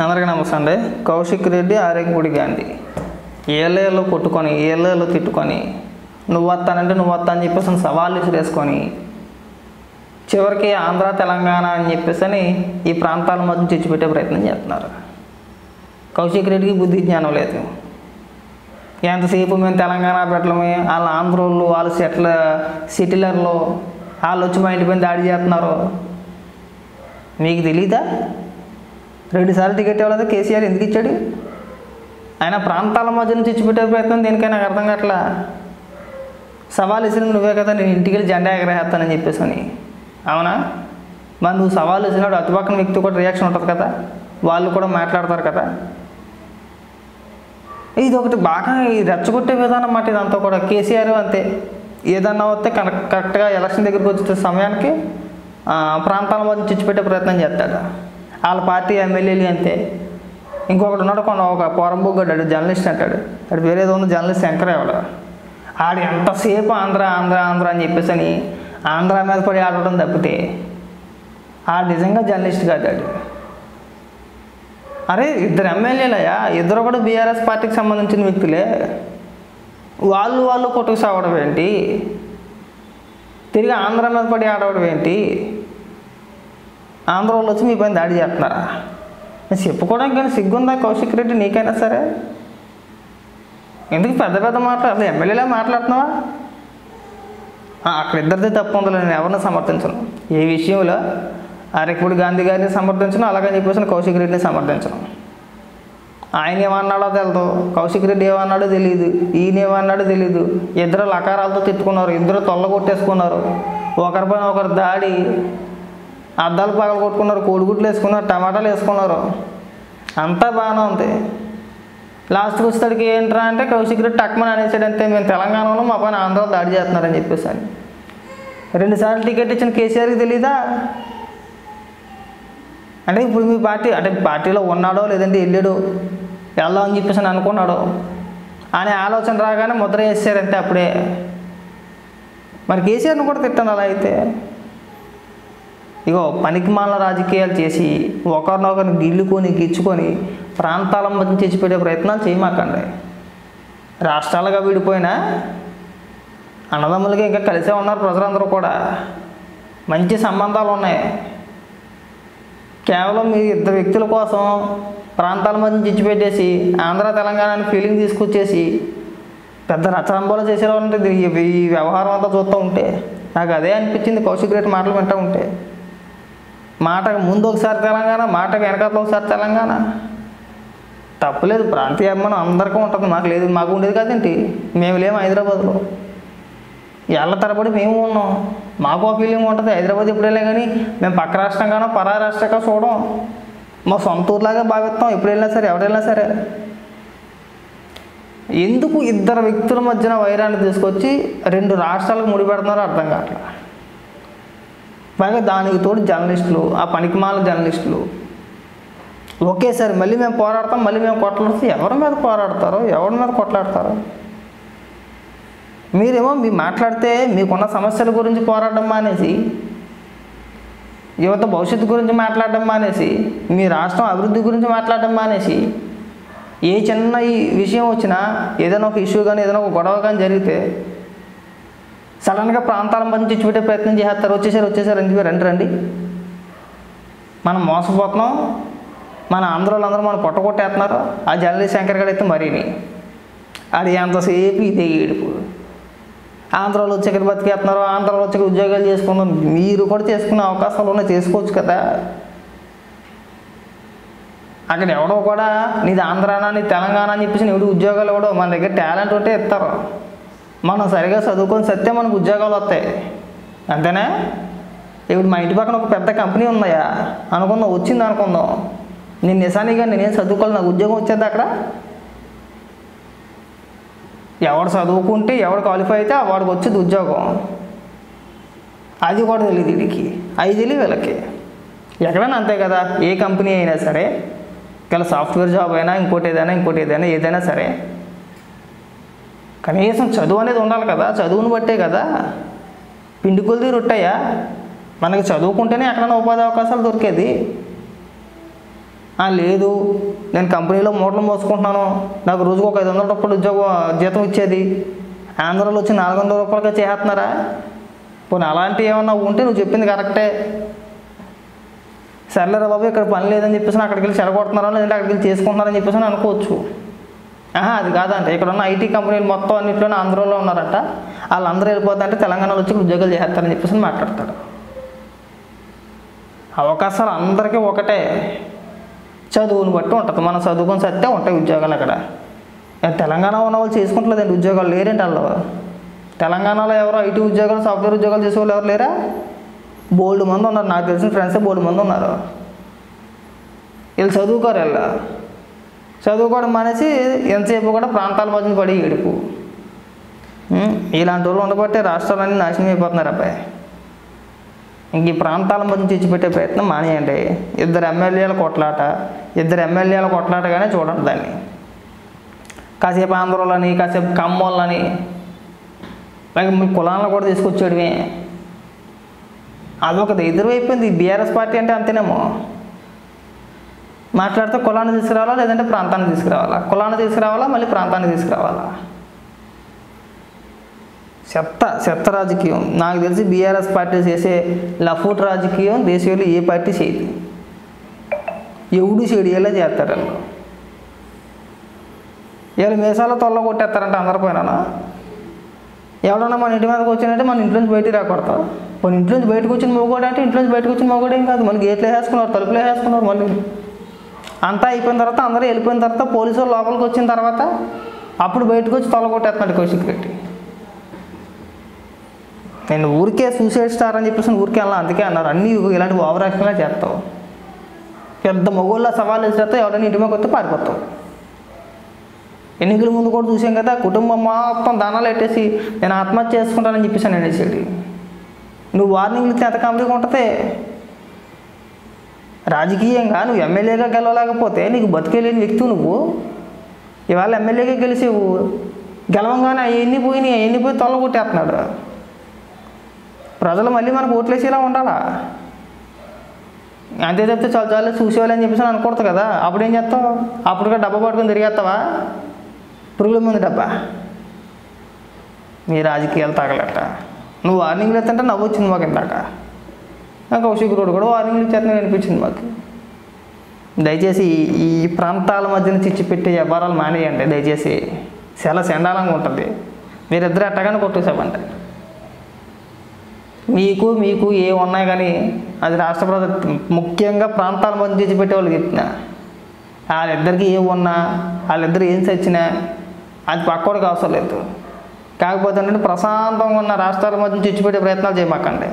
అందరికీ నమస్తే అండి. కౌశిక్ రెడ్డి, ఆరేంగుడి గాంధీ ఏళ్ళలో కొట్టుకొని ఏళ్ళలో తిట్టుకొని నువ్వు వస్తానంటే నువ్వు వస్తా అని చెప్పేసి సవాళ్ళు విసిరేసుకొని చివరికి ఆంధ్ర తెలంగాణ అని చెప్పేసి ఈ ప్రాంతాల మధ్య తెచ్చిపెట్టే ప్రయత్నం చేస్తున్నారు. కౌశిక్ రెడ్డికి బుద్ధి జ్ఞానం లేదు. ఎంతసేపు మేము తెలంగాణ పెట్టడమే, వాళ్ళ ఆంధ్రోళ్ళు వాళ్ళు సిటిలర్లు వాళ్ళు వచ్చి మా ఇంటి పైన దాడి చేస్తున్నారు. మీకు తెలీదా? 2 సార్లు టికెట్ ఇవ్వలేదు కేసీఆర్, ఎందుకు ఇచ్చాడు? ఆయన ప్రాంతాల మధ్య నుంచి ఇచ్చిపెట్టే ప్రయత్నం దేనికైనా నాకు అర్థం కావట్లా. సవాల్ ఇచ్చినది నువ్వే కదా, నేను ఇంటికి వెళ్ళి జెండా ఎగరేస్తానని చెప్పేసి అని. అవునా? మరి నువ్వు సవాల్ ఇచ్చినప్పుడు అటుపక్కన వ్యక్తి కూడా రియాక్షన్ ఉంటుంది కదా, వాళ్ళు కూడా మాట్లాడతారు కదా. ఇది ఒకటి బాగా రెచ్చగొట్టే విధానం అన్నమాట ఇదంతా కూడా. కేసీఆర్ అంతే, ఏదన్నా వస్తే కరెక్ట్గా ఎలక్షన్ దగ్గరికి వచ్చే సమయానికి ప్రాంతాల మధ్య చిచ్చిపెట్టే ప్రయత్నం చేస్తాడు. వాళ్ళ పార్టీ ఎమ్మెల్యేలు అంతే. ఇంకొకటి ఉన్నాడు ఒక పోరంబోగడ్డాడు జర్నలిస్ట్ అంటాడు, అది వేరేదో ఉంది జర్నలిస్ట్ శంకర్ ఎవడు. ఆడు ఎంతసేపు ఆంధ్ర ఆంధ్ర ఆంధ్ర అని చెప్పేసి అని ఆంధ్ర మీద పడి ఆడటం తప్పితే ఆడు నిజంగా జర్నలిస్ట్ కాదాడు. అరే 2 ఎమ్మెల్యేలయ్యా, 2 కూడా బీఆర్ఎస్ పార్టీకి సంబంధించిన వ్యక్తులే. వాళ్ళు కొట్టుకు సావడం ఏంటి? తిరిగి ఆంధ్ర మీద పడి ఆడవడం ఏంటి? ఆంధ్ర వాళ్ళు వచ్చి మీ పైన దాడి చేస్తున్నారా? నేను చెప్పుకోవడానికి కానీ సిగ్గుందా కౌశిక్ రెడ్డి నీకైనా సరే? ఎందుకు పెద్ద పెద్ద మాటలు? అసలు ఎమ్మెల్యేలా మాట్లాడుతున్నావా? అక్కడ ఇద్దరిదే తప్పు ఉందో నేను ఎవరిని సమర్థించను. ఏ విషయంలో ఆరేంగుడి గాంధీ గారిని సమర్థించను, అలాగని చెప్పేసి కౌశిక్ రెడ్డిని సమర్థించను. ఆయన ఏమన్నాడో తెలదు, కౌశిక్ రెడ్డి ఏమన్నాడో తెలియదు, ఈయన ఏమన్నాడో తెలియదు. 2 లకారాలతో తిట్టుకున్నారు, 2 తొల్ల కొట్టేసుకున్నారు, ఒకరిపైన ఒకరు దాడి, అద్దాలు పగలు కొట్టుకున్నారు, కోడిగుడ్లు వేసుకున్నారు, టమాటాలు వేసుకున్నారు, అంతా బాగానే ఉంది. లాస్ట్కి వచ్చేసరికి ఏంట్రా అంటే కౌశిక్ రెడ్డి టక్మని అనేసాడంతే, మేము తెలంగాణలో మా పైన ఆంధ్రలో దాడి చేస్తున్నారని చెప్పేసి అని. 2 సార్లు టికెట్ ఇచ్చిన కేసీఆర్కి తెలీదా? అంటే ఇప్పుడు మీ పార్టీ అంటే పార్టీలో ఉన్నాడో లేదంటే వెళ్ళాడో వెళ్దాం అని చెప్పేసి అని అనుకున్నాడో అనే ఆలోచన రాగానే ముద్ర వేసారంతే అప్పుడే. మరి కేసీఆర్ని కూడా తిట్టాను అలా అయితే. ఇగో పనికిమాలిన రాజకీయాలు చేసి ఒకరినొకరిని గిచ్చుకొని ప్రాంతాల మధ్య తెచ్చిపెట్టే ప్రయత్నాలు చేయమాకండి. రాష్ట్రాలుగా విడిపోయినా అన్నదమ్ములుగా ఇంకా కలిసే ఉన్నారు ప్రజలందరూ కూడా, మంచి సంబంధాలు ఉన్నాయి. కేవలం మీ 2 వ్యక్తుల కోసం ప్రాంతాల మధ్య తెచ్చిపెట్టేసి ఆంధ్ర తెలంగాణ ఫీలింగ్ తీసుకొచ్చేసి పెద్ద రచరంబోలు చేసేవాళ్ళు ఉంటుంది. ఈ వ్యవహారం అంతా చూస్తూ ఉంటే నాకు అదే అనిపించింది. కౌశిక్ రెడ్డి మాటలు వింటూ ఉంటే, మాటకు ముందు ఒకసారి తెలంగాణ, మాటకు వెనకాల ఒకసారి తెలంగాణ. తప్పులేదు, ప్రాంతీయ అభిమానం అందరికీ ఉంటుంది, మాకు లేదు. మాకు ఉండేది కాదేంటి? మేము లేము హైదరాబాద్లో, ఏళ్ళ తరబడి మేము ఉన్నాం, మాకు ఒక ఫీలింగ్ ఉంటుంది. హైదరాబాద్ ఎప్పుడు వెళ్ళా కానీ మేము పక్క రాష్ట్రంగానో పరా రాష్ట్రంగా చూడం, మా సొంత ఊర్లాగా భావిస్తాం ఎప్పుడు వెళ్ళినా సరే, ఎవరు వెళ్ళినా సరే. ఎందుకు 2 వ్యక్తుల మధ్యన వైరాన్ని తీసుకొచ్చి 2 రాష్ట్రాలకు ముడిపెడుతున్నారో అర్థం కావట్లా. పైగా దానికి తోడు జర్నలిస్టులు, ఆ పనికిమాల జర్నలిస్టులు ఒకేసారి మళ్ళీ మేము పోరాడతాం, మళ్ళీ మేము కొట్లాడతాం. ఎవరి మీద పోరాడతారో, ఎవరి మీద కొట్లాడతారో? మీరేమో మాట్లాడితే మీకున్న సమస్యల గురించి పోరాడడం మానేసి, యువత భవిష్యత్తు గురించి మాట్లాడడం మానేసి, మీ రాష్ట్రం అభివృద్ధి గురించి మాట్లాడడం మానేసి, ఏ చిన్న ఈ విషయం వచ్చినా, ఏదైనా ఒక ఇష్యూ కానీ ఏదైనా ఒక గొడవ కానీ జరిగితే సడన్గా ప్రాంతాల మధ్య తెచ్చిపెట్టే ప్రయత్నం చేస్తారు. వచ్చేసారు ఎందుకు రండి మనం మోసపోతున్నాం, మన ఆంధ్రోళ్ళందరూ మనం పొట్టగొట్టేస్తున్నారు. ఆ జర్నలిస్ట్ శంకర్ గారు అయితే మరీని అది ఎంతసేపు ఇదే ఏడుపు. ఆంధ్రాలో వచ్చి ఇక్కడ బతికేస్తున్నారు, ఆంధ్రాలో వచ్చి ఉద్యోగాలు చేసుకున్నారు. మీరు కూడా చేసుకునే అవకాశాలు ఉన్నాయి, చేసుకోవచ్చు కదా. అక్కడ ఎవడో కూడా నీది ఆంధ్రానా నీది తెలంగాణ అని చెప్పేసి ఎవడు ఉద్యోగాలు ఎవడో, మన దగ్గర టాలెంట్ ఉంటే ఇస్తారు. మనం సరిగా చదువుకొని సత్తే మనకు ఉద్యోగాలు వస్తాయి, అంతేనా? ఇప్పుడు మా ఇంటి పక్కన ఒక పెద్ద కంపెనీ ఉందయా అనుకుందాం, వచ్చింది అనుకుందాం. నేను నిజానిగా నేనేం చదువుకోవాలి, నాకు ఉద్యోగం వచ్చేది అక్కడ. ఎవడు చదువుకుంటే ఎవడు క్వాలిఫై అయితే వాడికి వచ్చేది ఉద్యోగం. అది కూడా తెలియదు వీడికి, అది తెలియదు వీళ్ళకి. ఎక్కడైనా అంతే కదా, ఏ కంపెనీ అయినా సరే, ఇలా సాఫ్ట్వేర్ జాబ్ అయినా ఇంకోటి ఏదైనా సరే కనీసం చదువు అనేది ఉండాలి కదా. చదువును బట్టే కదా పిండి కొలిది రొట్టయ్యా. మనకి చదువుకుంటేనే ఎక్కడైనా ఉపాధి అవకాశాలు దొరికేది. లేదు నేను కంపెనీలో మూటలు మోసుకుంటున్నాను, నాకు రోజుకు ఒక 500 రూపాయలు జీతం ఇచ్చేది, ఆంధ్రాలో వచ్చి 400 రూపాయలకే చేస్తున్నారా? పోనీ అలాంటివి ఏమన్నా ఉంటే నువ్వు చెప్పింది కరెక్టే, సర్లేరా బాబు ఇక్కడ పని లేదని చెప్పేసి అక్కడికి వెళ్ళి చెడగొడుతున్నారో లేదంటే అక్కడికి వెళ్ళి చేసుకుంటున్నారని చెప్పేసి అనుకోవచ్చు. అది కాదంటే ఇక్కడ ఉన్న ఐటీ కంపెనీలు మొత్తం అన్నింటిలోనే ఆంధ్రాలో ఉన్నారంట, వాళ్ళందరూ వెళ్ళిపోతుంటే తెలంగాణలో వచ్చి ఉద్యోగాలు చేస్తారని చెప్పేసి మాట్లాడతాడు. అవకాశాలు అందరికీ ఒకటే, చదువుని బట్టి ఉంటుంది. మనం చదువుకొని సత్తే ఉంటాయి ఉద్యోగాలు. అక్కడ తెలంగాణ ఉన్న వాళ్ళు చేసుకుంటలేదండి ఉద్యోగాలు, లేరండి వాళ్ళు. తెలంగాణలో ఎవరో ఐటీ ఉద్యోగాలు సాఫ్ట్వేర్ ఉద్యోగాలు చేసేవాళ్ళు ఎవరు లేరా? బోల్డ్ మంది ఉన్నారు, నాకు తెలిసిన ఫ్రెండ్సే బోల్డ్ మంది ఉన్నారు. వీళ్ళు చదువుకోరు, వీళ్ళు చదువుకోవడం మానేసి ఎంతసేపు కూడా ప్రాంతాల మధ్యన పడి ఏడుపు. ఇలాంటి వాళ్ళు ఉండబట్టే రాష్ట్రాలన్నీ నాశనం అయిపోతున్నారు అబ్బాయి. ఇంక ఈ ప్రాంతాల మధ్య తెచ్చిపెట్టే ప్రయత్నం మానేయండి. ఇద్దరు ఎమ్మెల్యేల కొట్లాటగానే చూడండి దాన్ని. కాసేపు ఆంధ్రోళ్ళని, కాసేపు కమ్మోళ్ళని, పైగా మీ కులాలను కూడా తీసుకొచ్చేయడమే. అదొక ఎదురు అయిపోయింది. బీఆర్ఎస్ పార్టీ అంటే అంతేనేమో, మాట్లాడితే కులాన్ని తీసుకురావాలా లేదంటే ప్రాంతాన్ని తీసుకురావాలా, కులాన్ని తీసుకురావాలా మళ్ళీ ప్రాంతాన్ని తీసుకురావాలా. చెత్త రాజకీయం. నాకు తెలిసి బీఆర్ఎస్ పార్టీ చేసే లఫూట్ రాజకీయం దేశంలో ఏ పార్టీ చేయదు. ఎవడు చెడియేలా చేస్తారు వాళ్ళు. వీళ్ళు మీసాల తొల్ల కొట్టేస్తారంటే అందరి పోయినా. ఎవడన్నా మన ఇంటి మీదకి వచ్చినట్టే మన ఇంట్లోంచి బయటికి రాకూడతాం. మన ఇంట్లోంచి బయటకు వచ్చిన మొగోడు అంటే ఇంట్లోంచి బయటకు వచ్చిన మొగోడు ఏం కాదు. మళ్ళీ గేట్లు వేసుకున్నారు, తలుపులు వేసుకున్నారు. మళ్ళీ అంతా అయిపోయిన తర్వాత అందరూ వెళ్ళిపోయిన తర్వాత పోలీసు వాళ్ళు లోపలికి వచ్చిన తర్వాత అప్పుడు బయటకు వచ్చి తొల్ల కొట్టేస్తున్నాడు కౌశిక్ రెడ్డి. నేను ఊరికే సూసైడ్ స్టార్ అని చెప్పేసి ఊరికే అలా అందుకే అన్నారు. అన్నీ ఇలాంటి ఓవర్ యాక్షన్లా చేస్తావు. పెద్ద మొగోళ్ళ సవాళ్ళు వేసేస్తావు, ఎవరైనా ఇంటి మీద వస్తే పారిపోతావు. ఎన్నికల ముందు కూడా చూసాం కదా, కుటుంబం మొత్తం దానాలు పెట్టేసి నేను ఆత్మహత్య చేసుకుంటానని చెప్పేసి అనేసేది. నువ్వు వార్నింగ్లు ఇస్తే ఎంత కామెడీగా ఉంటుంది. రాజకీయంగా నువ్వు ఎమ్మెల్యేగా గెలవలేకపోతే నీకు బతికేలేని వ్యక్తి నువ్వు. ఇవాళ ఎమ్మెల్యేగా గెలిచేవు, గెలవంగానే అవన్నీ పోయి తొలగొట్టేస్తున్నాడు. ప్రజలు మళ్ళీ మనకు ఓట్లేసేలా ఉండాలా. అంతే చెప్తే చాలు చూసేవాళ్ళని చెప్పేసి అనుకూడదు కదా. అప్పుడేం చేస్తావు? అప్పుడుగా డబ్బా పట్టుకొని తిరిగేస్తావా? పురుగుల ముందు డబ్బా. మీ రాజకీయాలు తగలట. నువ్వు వార్నింగ్లు ఎత్తంటే నవ్వు వచ్చింది మాకు ఇందాక. కౌశిక్ రోడ్ కూడా వార్నింగ్లు ఇచ్చేస్తుందని అనిపించింది మాకు. దయచేసి ఈ ప్రాంతాల మధ్యన చిచ్చిపెట్టే వ్యవహారాలు మానేయండి దయచేసి. చాలా చండాలంగా ఉంటుంది. మీరిద్దరు ఎట్టగానే కొట్టేసామంటే మీకు ఏ ఉన్నాయి కానీ అది రాష్ట్ర ప్రభుత్వం ముఖ్యంగా ప్రాంతాల మధ్య తెచ్చిపెట్టే వాళ్ళకి చెప్తున్నా. వాళ్ళిద్దరికి ఏం ఉన్నా, వాళ్ళిద్దరు ఏం చచ్చినా అది పక్కోడికి అవసరం లేదు. కాకపోతే ఏంటంటే ప్రశాంతంగా ఉన్న రాష్ట్రాల మధ్య తెచ్చిపెట్టే ప్రయత్నాలు చేయమాకండి.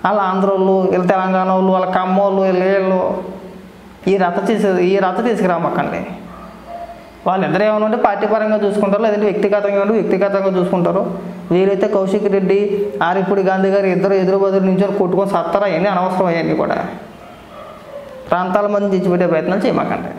వాళ్ళ ఆంధ్రోళ్ళు, వీళ్ళ తెలంగాణ వాళ్ళు, వాళ్ళ కమ్మోళ్ళు, వీళ్ళు ఈ రచ్చ తీసుకురామాకండి. వాళ్ళిద్దరు ఏమైనా ఉంటే పార్టీ పరంగా చూసుకుంటారు, లేదంటే వ్యక్తిగతంగా చూసుకుంటారు. వీరైతే కౌశిక్ రెడ్డి, ఆరిపూడి గాంధీ గారు ఇద్దరు ఎదురు బదురు నుంచి కొట్టుకొని సత్తారా అవన్నీ అనవసరం. అవన్నీ కూడా ప్రాంతాల మధ్య తెచ్చిపెట్టే ప్రయత్నాలు చేయమాకండి.